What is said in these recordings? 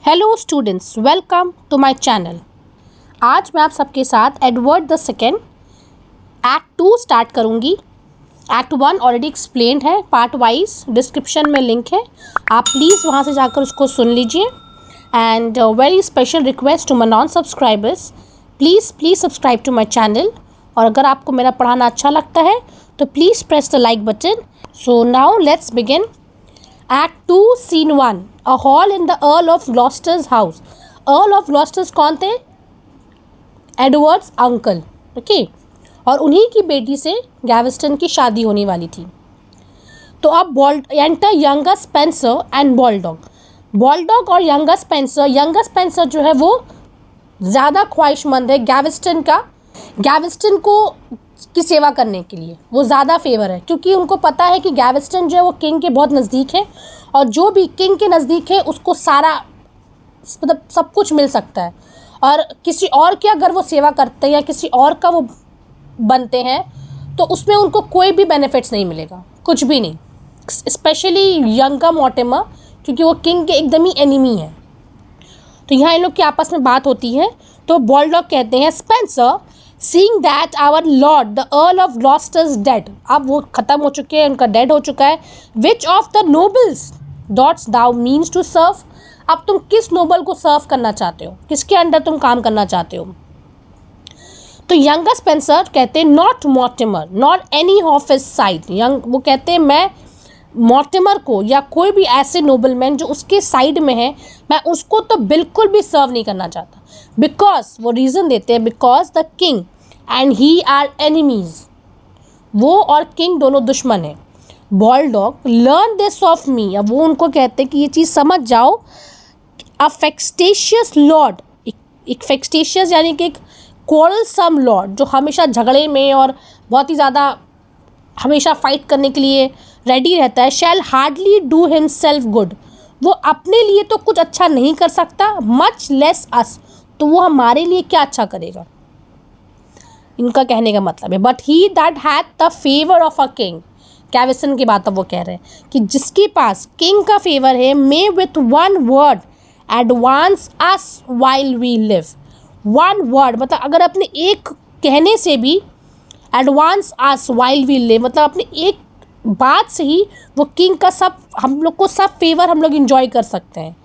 Hello students, welcome to my channel. आज मैं आप सबके साथ Edward the second act 2 start करूंगी। एक्ट 1 ऑलरेडी एक्सप्लेन्ड है, पार्ट वाइज डिस्क्रिप्शन में लिंक है, आप प्लीज़ वहां से जाकर उसको सुन लीजिए। And very special request to my non subscribers, please subscribe to my channel. और अगर आपको मेरा पढ़ाना अच्छा लगता है तो please press the like button. So now let's begin. Act 2 Scene 1 A hall in the Earl of Gloucester's house। Earl of Gloucester's कौन थे? Edward's uncle, okay. और उन्हीं की बेटी से गैवेस्टन की शादी होने वाली थी। तो अब एंटर यंगर स्पेंसर एंड बॉलडॉग और यंगर स्पेंसर जो है वो ज़्यादा ख्वाहिशमंद है गैवेस्टन को की सेवा करने के लिए। वो ज़्यादा फेवर है क्योंकि उनको पता है कि गैवेस्टन जो है वो किंग के बहुत नज़दीक है और जो भी किंग के नज़दीक है उसको सारा मतलब सब कुछ मिल सकता है। और किसी और की अगर वो सेवा करते हैं या किसी और का वो बनते हैं तो उसमें उनको कोई भी बेनिफिट्स नहीं मिलेगा, कुछ भी नहीं। स्पेशली यंगर मॉर्टिमर, क्योंकि वो किंग के एकदम ही एनिमी है। तो यहाँ इन लोग की आपस में बात होती है। तो बॉलडॉग कहते हैं, Spencer seeing that our lord the earl of Gloucester's dead. अब वो ख़त्म हो चुके हैं, उनका डेड हो चुका है। Which of the nobles dost thou means to serve. अब तुम किस नोबल को सर्व करना चाहते हो, किसके अंडर तुम काम करना चाहते हो? तो यंगर स्पेंसर कहते हैं, not Mortimer not any of his side. वो कहते हैं मैं मॉर्टिमर को या कोई भी ऐसे नोबलमैन जो उसके साइड में है, मैं उसको तो बिल्कुल भी सर्व नहीं करना चाहता। बिकॉज वो रीज़न देते हैं, because the king and he are enemies. वो और किंग दोनों दुश्मन हैं। Baldock learn this of me. अब वो उनको कहते हैं कि ये चीज़ समझ जाओ। अ फेक्सटेशियस लॉर्ड, एक फेक्सटेशियस यानी कि एक क्वारलसम लॉर्ड जो हमेशा झगड़े में और बहुत ही ज़्यादा हमेशा फाइट करने के लिए रेडी रहता है, शैल हार्डली डू हिमसेल्फ गुड। वो अपने लिए तो कुछ अच्छा नहीं कर सकता, मच लेस अस, तो वो हमारे लिए क्या अच्छा करेगा, इनका कहने का मतलब है। But he that had the favour of a king. Gaveston की बात अब वो कह रहे हैं कि जिसके पास किंग का फेवर है, may with one word advance us while we live. One word मतलब अगर अपने एक कहने से भी advance us while we live, मतलब अपने एक बात से ही वो किंग का सब हम लोग को सब फेवर हम लोग इंजॉय कर सकते हैं।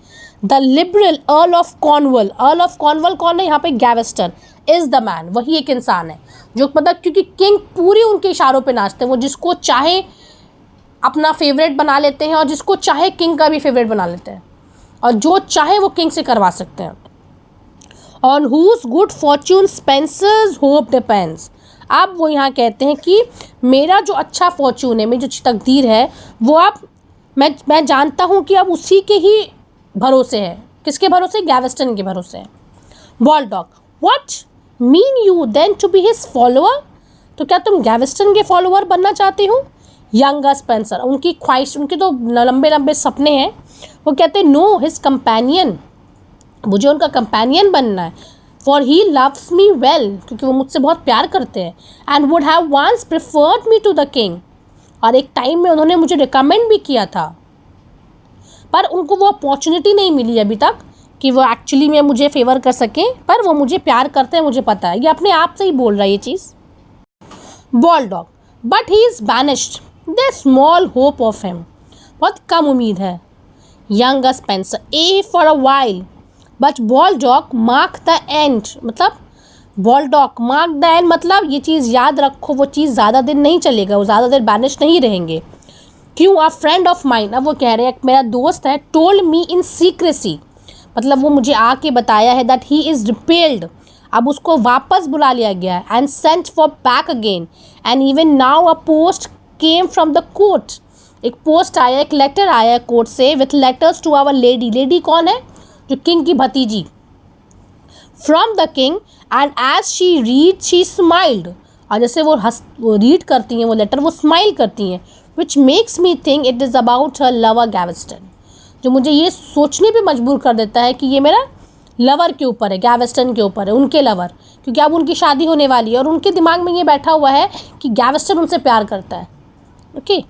The liberal earl of Cornwall कौन है यहाँ पे? गैवेस्टन इज़ द मैन। वही एक इंसान है जो मतलब क्योंकि किंग पूरी उनके इशारों पे नाचते हैं। वो जिसको चाहे अपना फेवरेट बना लेते हैं और जिसको चाहे किंग का भी फेवरेट बना लेते हैं और जो चाहे वो किंग से करवा सकते हैं। On whose good fortune Spencer's hope depends. अब वो यहाँ कहते हैं कि मेरा जो अच्छा फॉर्च्यून है, मेरी जो अच्छी तकदीर है, वो अब मैं जानता हूँ कि अब उसी के ही भरोसे है। किसके भरोसे? गैवेस्टन के भरोसे है। Baldock, what mean you then to be his follower. तो क्या तुम गैवेस्टन के फॉलोअर बनना चाहते हो? यंगर स्पेंसर, उनकी ख्वाहिश, उनके तो लंबे लंबे सपने हैं। वो कहते हैं, नो हिज कंपेनियन, मुझे उनका कंपेनियन बनना है। For he loves me well, क्योंकि वो मुझसे बहुत प्यार करते हैं। And would have once preferred me to the king, और एक टाइम में उन्होंने मुझे रिकमेंड भी किया था, पर उनको वो अपॉर्चुनिटी नहीं मिली अभी तक कि वो एक्चुअली में मुझे फेवर कर सकें। पर वो मुझे प्यार करते हैं, मुझे पता है। ये अपने आप से ही बोल रहा है ये चीज़। Baldock, but he is banished, there small hope of him, बहुत कम उम्मीद है। Younger Spencer, ay for a while but Baldock mark the end. मतलब बॉलडॉग मार्क द एंड मतलब ये चीज़ याद रखो, वो चीज़ ज़्यादा दिन नहीं चलेगा, वो ज़्यादा देर बैनिश नहीं रहेंगे। क्यों? अ फ्रेंड ऑफ माइन, अब वो कह रहे हैं मेरा दोस्त है, टोल्ड मी इन सीक्रेसी, मतलब वो मुझे आके बताया है, दैट ही इज़ रिपेल्ड, अब उसको वापस बुला लिया गया है, and sent for back again, and even now a post came from the court. एक पोस्ट आया, एक लेटर आया है कोर्ट से, with letters to our lady. Lady कौन है? जो किंग की भतीजी। From the king, and as she read she smiled, और जैसे वो रीड करती हैं वो लेटर, वो स्माइल करती हैं। Which makes me think it is about her lover Gaveston, जो मुझे ये सोचने पे मजबूर कर देता है कि ये मेरा लवर के ऊपर है, गैवेस्टन के ऊपर है, उनके लवर, क्योंकि अब उनकी शादी होने वाली है और उनके दिमाग में ये बैठा हुआ है कि गैवेस्टन उनसे प्यार करता है। Okay.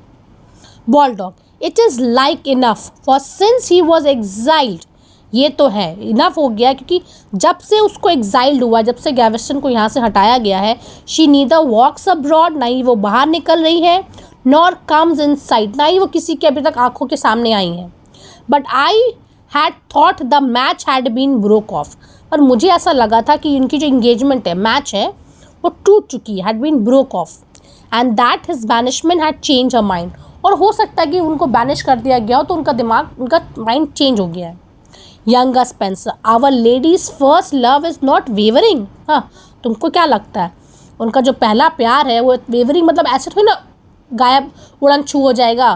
Baldock, it is like enough, for since he was exiled ये तो है, इनफ हो गया, क्योंकि जब से उसको एग्जाइल्ड हुआ, जब से गैवेस्टन को यहाँ से हटाया गया है, शी नीदर वॉक्स अब्रॉड, ना ही वो बाहर निकल रही है, नॉर कम्स इन साइट, ना ही वो किसी के अभी तक आंखों के सामने आई हैं। But I had thought the match had been broke off, पर मुझे ऐसा लगा था कि इनकी जो इंगेजमेंट है, मैच है, वो टूट चुकी है, had been broke off, and that his banishment had change her mind, और हो सकता है कि उनको बैनिश कर दिया गया हो तो उनका दिमाग, उनका माइंड चेंज हो गया है। Younger Spencer, our lady's first love is not wavering. हाँ, तुमको क्या लगता है उनका जो पहला प्यार है वो वेवरिंग, मतलब ऐसे थोड़ी ना गायब उड़न छू हो जाएगा,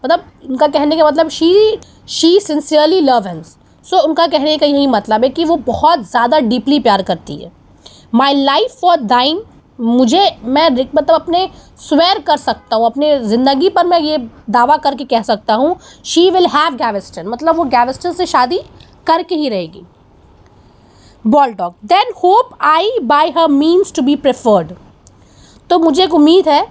मतलब इनका कहने का मतलब शी सिंसियरली लव हिम। सो उनका कहने का यही मतलब है कि वो बहुत ज़्यादा डीपली प्यार करती है। माई लाइफ फॉर दाइन, मुझे, मैं मतलब अपने स्वेर कर सकता हूँ, अपने ज़िंदगी पर मैं ये दावा करके कह सकता हूँ, शी विल हैव गैवेस्टन, मतलब वो गैवेस्टन से शादी करके ही रहेगी। Baldock, then hope I by her means to be preferred, तो मुझे एक उम्मीद है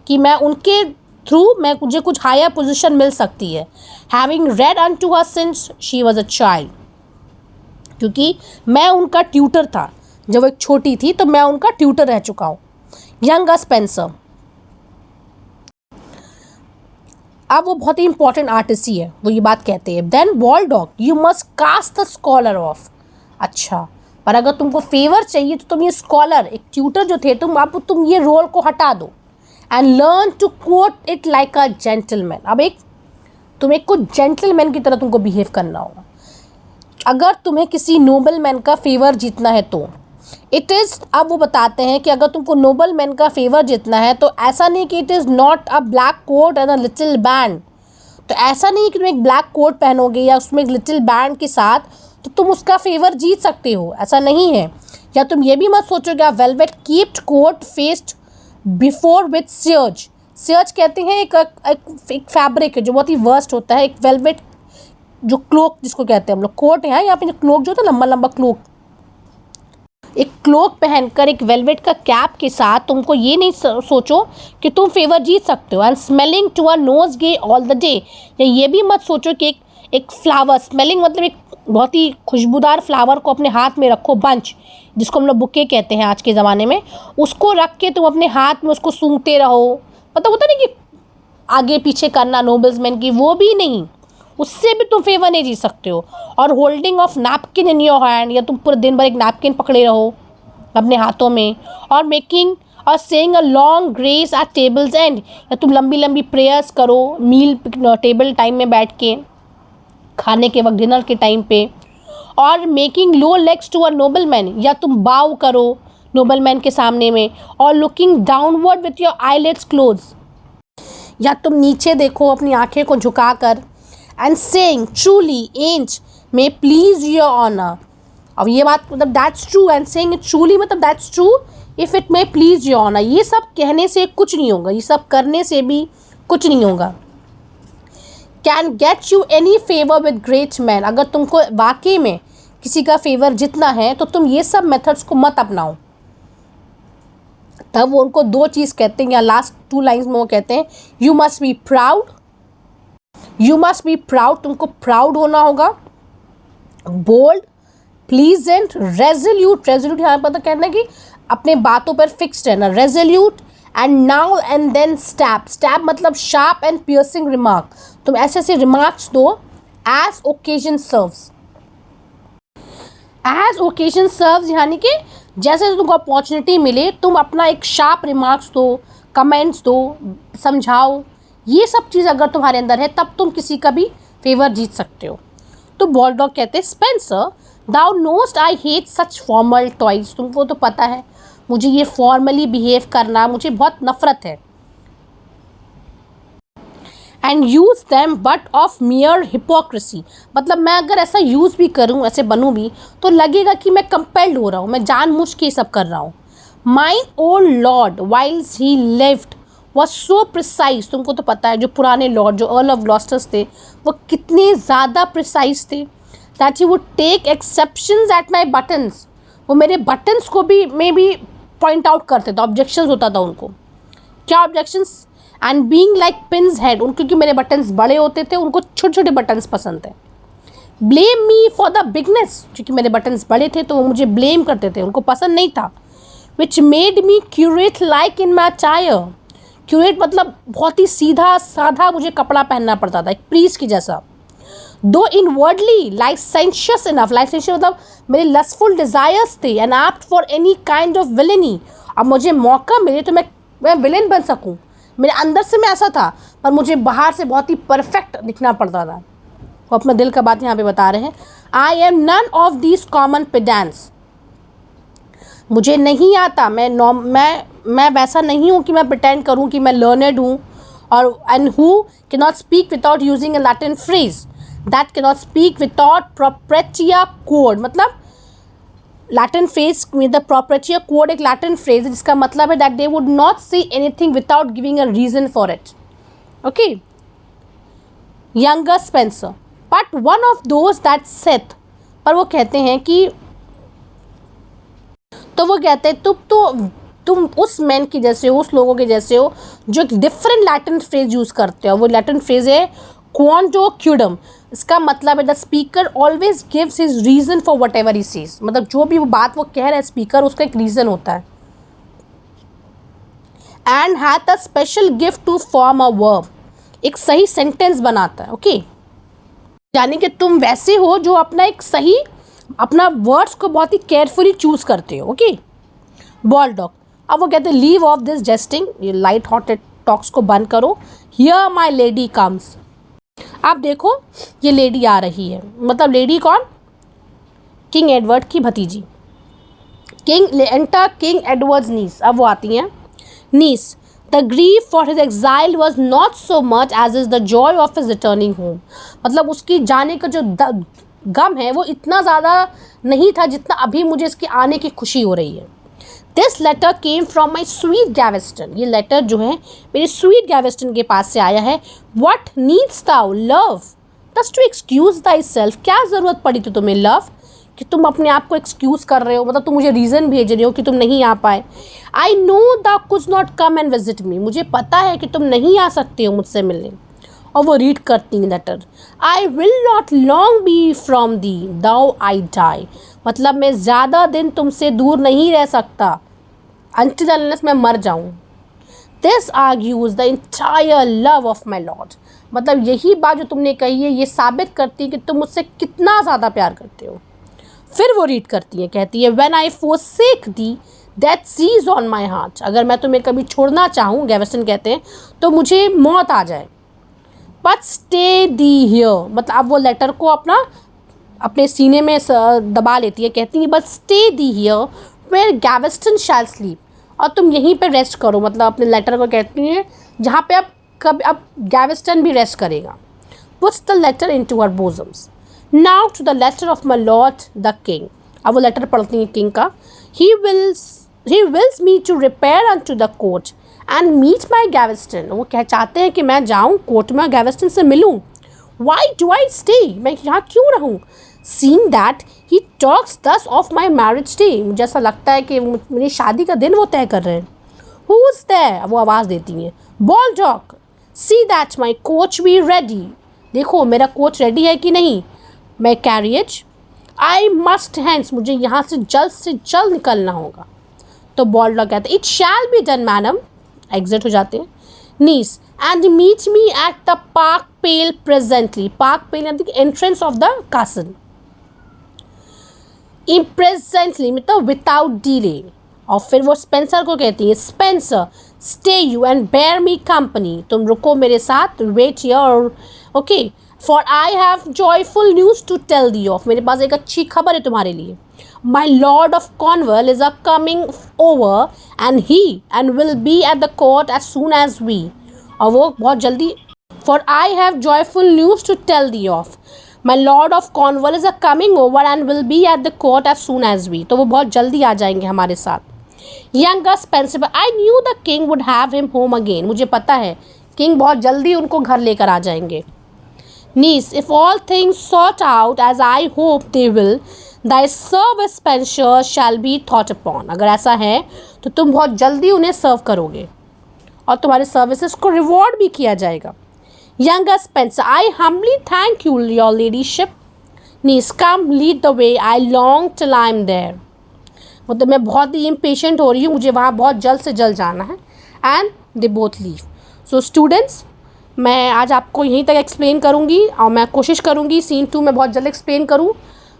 कि मैं उनके थ्रू मुझे कुछ हायर पोजीशन मिल सकती है। Having read unto her since she was a child, क्योंकि मैं उनका ट्यूटर था जब वो एक छोटी थी, तो मैं उनका ट्यूटर रह चुका हूँ। यंगर स्पेंसर, अब वो बहुत ही इंपॉर्टेंट आर्टिस्ट ही है, वो ये बात कहते हैं। Then Baldock, you must cast the scholar off, अच्छा, पर अगर तुमको फेवर चाहिए तो तुम ये स्कॉलर, एक ट्यूटर जो थे, तुम ये रोल को हटा दो, and learn to court it like a gentleman. अब तुम एक कुछ जेंटलमैन की तरह तुमको बिहेव करना होगा। अगर तुम्हें किसी नोबल मैन का फेवर जीतना है तो इट इज़, अब वो बताते हैं कि अगर तुमको नोबल मैन का फेवर जीतना है तो ऐसा नहीं कि it is not a black coat and a little band, तो ऐसा नहीं कि तुम एक ब्लैक कोट पहनोगे या उसमें एक लिटिल बैंड के साथ तो तुम उसका फेवर जीत सकते हो, ऐसा नहीं है। या तुम ये भी मत सोचोगे velvet kept coat faced before with serge, serge कहते हैं एक फैब्रिक है जो बहुत ही वर्स्ट होता है, एक वेलवेट जो क्लोक जिसको कहते हैं हम लोग, कोट है यहाँ पे, जो क्लोक जो होता है लंबा लंबा क्लोक, एक क्लोक पहनकर एक वेलवेट का कैप के साथ तुमको ये नहीं सोचो कि तुम फेवर जीत सकते हो। And smelling to a nosegay all the day, या ये भी मत सोचो कि एक फ्लावर, स्मेलिंग मतलब एक बहुत ही खुशबूदार फ्लावर को अपने हाथ में रखो, बंच जिसको हम लोग बुके कहते हैं आज के ज़माने में, उसको रख के तुम अपने हाथ में उसको सूंघते रहो, मतलब होता नहीं कि आगे पीछे करना नोबल्समैन की, वो भी नहीं, उससे भी तुम फेवर नहीं जीत सकते हो। और holding of napkin in your hand, या तुम पूरे दिन भर एक नैपकिन पकड़े रहो अपने हाथों में, और मेकिंग और saying a long grace at table's end, या तुम लंबी लंबी प्रेयर्स करो मील टेबल टाइम में बैठ के, खाने के वक्त, डिनर के टाइम पे, और making low legs to a noble man, या तुम बाव करो नोबल मैन के सामने में, और looking downward with your eyelids close, या तुम नीचे देखो अपनी आंखें को झुकाकर, and saying truly an't may please your honour, अब ये बात मतलब that's true, and saying it truly मतलब that's true if it may please your honour, ये सब कहने से कुछ नहीं होगा, ये सब करने से भी कुछ नहीं होगा। Can get you any favour with great man, अगर तुमको वाकई में किसी का फेवर जितना है तो तुम ये सब मेथड्स को मत अपनाओ। तब वो उनको दो चीज़ कहते हैं, या लास्ट 2 लाइन्स में वो कहते हैं, you must be proud, you must be proud, तुमको प्राउड होना होगा, बोल्ड, प्लीजेंट, रेजोल्यूट, रेजोल्यूट यहाँ पर तो कहना है कि अपने बातों पर फिक्स्ड रहना, resolute, and now and then stab, stab मतलब शार्प एंड पियर्सिंग रिमार्क, तुम ऐसे ऐसे रिमार्क्स दो as occasion serves, as occasion serves यानी कि जैसे तुमको अपॉर्चुनिटी मिले तुम अपना एक शार्प रिमार्क्स दो, कमेंट्स दो, समझाओ, ये सब चीज़ अगर तुम्हारे अंदर है तब तुम किसी का भी फेवर जीत सकते हो। तो बॉलडॉग कहते हैं, Spencer thou knowest I hate such formal toys, तुमको तो पता है मुझे ये फॉर्मली बिहेव करना मुझे बहुत नफरत है। And use them but of मियर hypocrisy, मतलब मैं अगर ऐसा यूज़ भी करूँ, ऐसे बनूँ भी, तो लगेगा कि मैं कंपेल्ड हो रहा हूँ, मैं जानबूझ के ये सब कर रहा हूँ। Mine old lord whiles he lived was so precise, तुमको तो पता है जो पुराने लॉर्ड जो अर्ल ऑफ ग्लॉस्टर्स थे वो कितने ज़्यादा प्रिसाइज थे, that he would take exceptions at my buttons, वो मेरे बटन्स को भी में भी पॉइंट आउट करते थे, ऑब्जेक्शंस होता था उनको, क्या objections, and being like pins head, क्योंकि मेरे बटन्स बड़े होते थे उनको छोटे छोटे बटन्स पसंद थे। Blame me for the bigness, क्योंकि मेरे बटन्स बड़े थे तो वो मुझे ब्लेम करते थे, उनको पसंद नहीं था। Which made me curate like in my attire, curate मतलब बहुत ही सीधा साधा मुझे कपड़ा पहनना पड़ता था, एक प्रीस्ट की जैसा। दो इनवर्डली लाइसेंशियस इनफ, लाइसेंशियस मतलब मेरे लस्टफुल डिज़ायर्स थे, and apt for any kind of villainy, अब मुझे मौका मिले तो मैं विलेन बन सकूं। मेरे अंदर से मैं ऐसा था, पर मुझे बाहर से बहुत ही परफेक्ट दिखना पड़ता था। वो अपना दिल का बात यहाँ पे बता रहे हैं। I am none of these common pedants, मुझे नहीं आता, मैं वैसा नहीं हूँ कि मैं प्रिटेंड करूँ कि मैं लर्नड हूँ, और and who cannot speak without using a Latin phrase, that cannot speak without propterea quod, मतलब लैटिन फ्रेज में द प्रोप्रेटिया कोड एक लैटिन फ्रेज है जिसका मतलब है that they would not say anything without giving a reason for it. Okay, younger Spencer, but one of those that saith, पर वो कहते हैं कि, तो वो कहते हैं तुम उस मैन की जैसे हो, उस लोगों के जैसे हो जो एक डिफरेंट लैटिन फ्रेज यूज़ करते हो। वो लैटिन फ्रेज है क्वांटो क्यूडम, इसका मतलब है the speaker always gives his reason for what ever he says, मतलब जो भी वो बात वो कह रहा है स्पीकर, उसका एक रीज़न होता है। And hath a special gift to form a verb, एक सही सेंटेंस बनाता है। ओके, यानी कि तुम वैसे हो जो अपना एक सही अपना वर्ड्स को बहुत ही केयरफुली चूज़ करते हो। ओके, बॉल डॉग, अब वो कहते हैं लीव ऑफ दिस जेस्टिंग, ये लाइट हार्टेड टॉक्स को बंद करो। हियर माई लेडी कम्स, आप देखो ये लेडी आ रही है, मतलब लेडी कौन, किंग एडवर्ड की भतीजी। King enter King Edward's niece, अब वो आती हैं niece. The grief for his exile was not so much as is the joy of his returning home, मतलब उसकी जाने का जो गम है वो इतना ज़्यादा नहीं था जितना अभी मुझे इसके आने की खुशी हो रही है। This letter came from my sweet Gaveston, ये लेटर जो है मेरे स्वीट गैवेस्टन के पास से आया है। What needs thou love just to excuse thyself, क्या ज़रूरत पड़ी थी तुम्हें लव कि तुम अपने आप को एक्सक्यूज़ कर रहे हो, मतलब तुम मुझे रीज़न भेज रहे हो कि तुम नहीं आ पाए। I know the could not come and visit me, मुझे पता है कि तुम नहीं आ सकते हो मुझसे मिलने। और वो रीड करती हैं letter, I will not long be from thee though I die, मतलब मैं ज़्यादा दिन तुमसे दूर नहीं रह सकता until unless मैं मर जाऊँ। This argues the entire love of my Lord, मतलब यही बात जो तुमने कही है ये साबित करती है कि तुम मुझसे कितना ज़्यादा प्यार करते हो। फिर वो रीड करती है, कहती है when I forsake thee that seize on my heart, अगर मैं तुम्हें कभी छोड़ना चाहूँ, गैवेस्टन कहते हैं, तो मुझे मौत आ जाए। बट स्टे दी हियर, मतलब अब वो लेटर को अपने सीने में दबा लेती है, कहती है but stay thee here where Gaveston shall sleep, और तुम यहीं पे रेस्ट करो, मतलब अपने लेटर को कहती हैं जहाँ पे अब गैवेस्टन भी रेस्ट करेगा। Puts the letter into her bosom, now to the letter of my lord the king, अब वो लेटर पढ़ती हैं किंग का। He wills me to repair unto the court and meet my Gaveston, वो चाहते हैं कि मैं जाऊँ कोर्ट में गैवेस्टन से मिलूँ। वाई डू आई स्टे, मैं यहाँ क्यों रहूँ। सीइंग दैट ही टॉक्स दस ऑफ माई मैरिज डे, मुझे ऐसा लगता है कि मेरी शादी का दिन वो तय कर रहे हैं। हु इज़ देयर, वो आवाज़ देती हैं। Baldock, see that my coach be ready, देखो मेरा कोच रेडी है कि नहीं। My carriage, I must hence, मुझे यहाँ से जल्द निकलना होगा। तो बॉल डॉग कहते it shall be done madam, exit हो जाते हैं। Niece, and meet me at the park pale presently, park pale यानी entrance of the castle, presently मतलब विदाउट डिले। और फिर वो स्पेंसर को कहती है Spencer stay you and bear me company, तुम रुको मेरे साथ, wait here, okay, for I have joyful news to tell thee of, मेरे पास एक अच्छी खबर है तुम्हारे लिए। My lord of Cornwall is coming over and will be at the court as soon as we, और वो बहुत जल्दी, for I have joyful news to tell thee of, my lord of Cornwall is coming over and will be at the court as soon as we, तो वो बहुत जल्दी आ जाएंगे हमारे साथ। Younger Spencer, I knew the king would have him home again, मुझे पता है किंग बहुत जल्दी उनको घर लेकर आ जाएंगे। Niece, if all things sort out as I hope they will, thy service Spencer shall be thought upon, अगर ऐसा है तो तुम बहुत जल्दी उन्हें सर्व करोगे और तुम्हारे सर्विसेज को रिवॉर्ड भी किया जाएगा। Younger Spencer, I humbly thank you your ladyship, niece come lead the way, I long till I am there. मतलब मैं बहुत ही इम्पेशेंट हो रही हूँ, मुझे वहाँ बहुत जल्द से जल्द जाना है। And they both leave. So students, मैं आज आपको यहीं तक एक्सप्लेन करूँगी और मैं कोशिश करूँगी सीन 2 में बहुत जल्द एक्सप्लेन करूँ।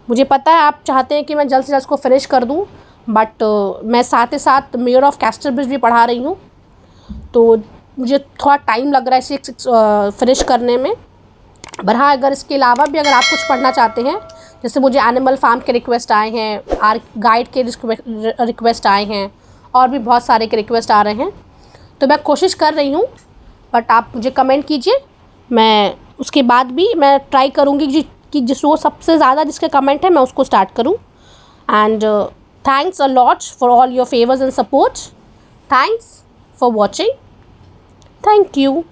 मुझे पता है आप चाहते हैं कि मैं जल्द से जल्द इसको फिनिश कर दूँ, बट मैं साथ ही साथ मेयर ऑफ कैस्टरब्रिज भी पढ़ा रही हूँ, तो मुझे थोड़ा टाइम लग रहा है इसे फिनिश करने में। पर हाँ, अगर इसके अलावा भी अगर आप कुछ पढ़ना चाहते हैं, जैसे मुझे एनिमल फार्म के रिक्वेस्ट आए हैं, गाइड के रिक्वेस्ट आए हैं, और भी बहुत सारे के रिक्वेस्ट आ रहे हैं, तो मैं कोशिश कर रही हूँ। बट आप मुझे कमेंट कीजिए, मैं उसके बाद भी मैं ट्राई करूँगी कि जिसको सबसे ज़्यादा जिसके कमेंट है मैं उसको स्टार्ट करूँ। And thanks a lot for all your favours and support. Thanks for watching. Thank you.